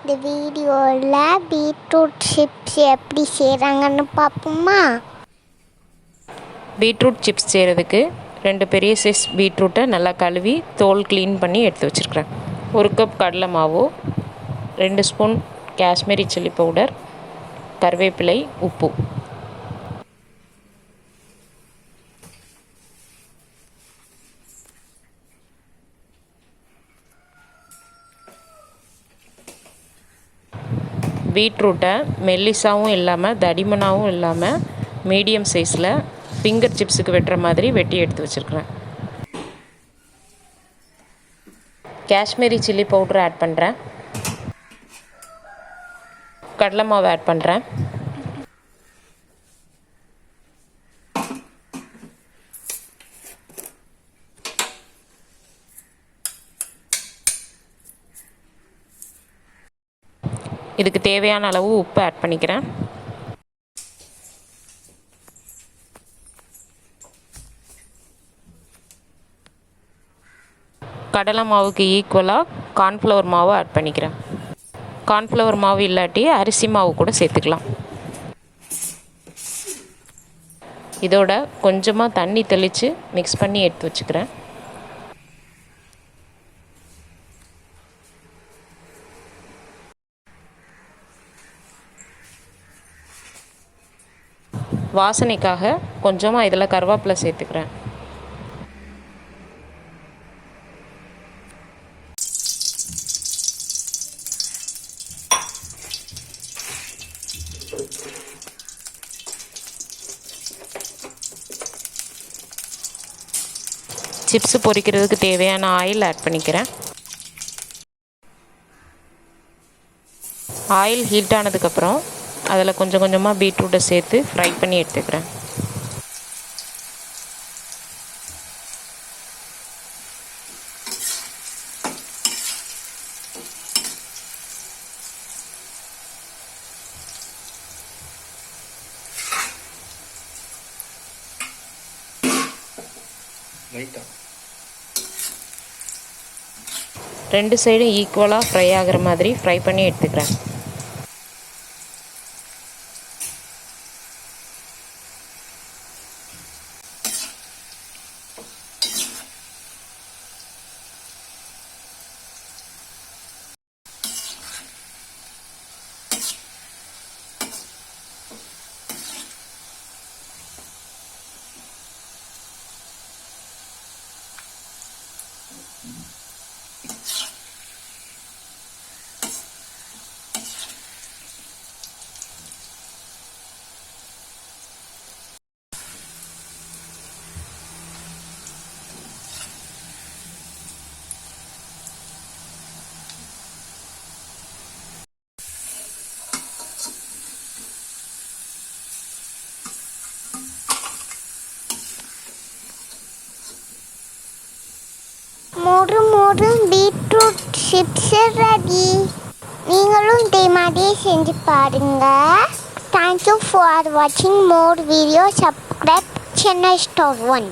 இந்த வீடியோவில் beetroot chips எப்படி செய்கிறாங்கன்னு பார்ப்போமா? பீட்ரூட் சிப்ஸ் செய்கிறதுக்கு 2 பெரிய சைஸ் பீட்ரூட்டை நல்லா கழுவி தோல் க்ளீன் பண்ணி எடுத்து வச்சுருக்கிறேன். 1 கப் கடலை மாவு, 2 ஸ்பூன் காஷ்மீரி சில்லி பவுடர், கருவேப்பிலை, உப்பு. பீட்ரூட்டை மெல்லிசாவும் இல்லாமல் தடிமனாகவும் இல்லாமல் மீடியம் சைஸில் ஃபிங்கர் சிப்ஸுக்கு வெட்டுற மாதிரி வெட்டி எடுத்து வச்சுருக்கிறேன். காஷ்மீரி சில்லி பவுடர் ஆட் பண்ணுறேன். கடலை மாவு ஆட் பண்ணுறேன். இதுக்கு தேவையான அளவு உப்பு ஆட் பண்ணிக்கிறேன். கடலை மாவுக்கு ஈக்குவலாக கார்ன்ஃப்ளவர் மாவு ஆட் பண்ணிக்கிறேன். கார்ன்ஃப்ளவர் மாவு இல்லாட்டி அரிசி மாவு கூட சேர்த்துக்கலாம். இதோட கொஞ்சமாக தண்ணி தெளித்து மிக்ஸ் பண்ணி எடுத்து வச்சுக்கிறேன். வாசனைக்காக கொஞ்சமாக இதில் கருவேப்பிலை சேர்த்துக்கிறேன். சிப்ஸ் பொரிக்கிறதுக்கு தேவையான ஆயில் ஆட் பண்ணிக்கிறேன். ஆயில் ஹீட் ஆனதுக்கப்புறம் அதில் கொஞ்சம் கொஞ்சமாக பீட்ரூட்டை சேர்த்து ஃப்ரை பண்ணி எடுத்துக்கிறேன். ரெண்டு சைடும் ஈக்குவலாக ஃப்ரை ஆகிற மாதிரி ஃப்ரை பண்ணி எடுத்துக்கிறேன். மொறு பீட்ரூட் சிப்ஸ் ரெடி. நீங்களும் இதே மாதிரியே செஞ்சு பாருங்க. தேங்க்யூ ஃபார் வாட்சிங் மோர் வீடியோ. Subscribe Chennai star 1.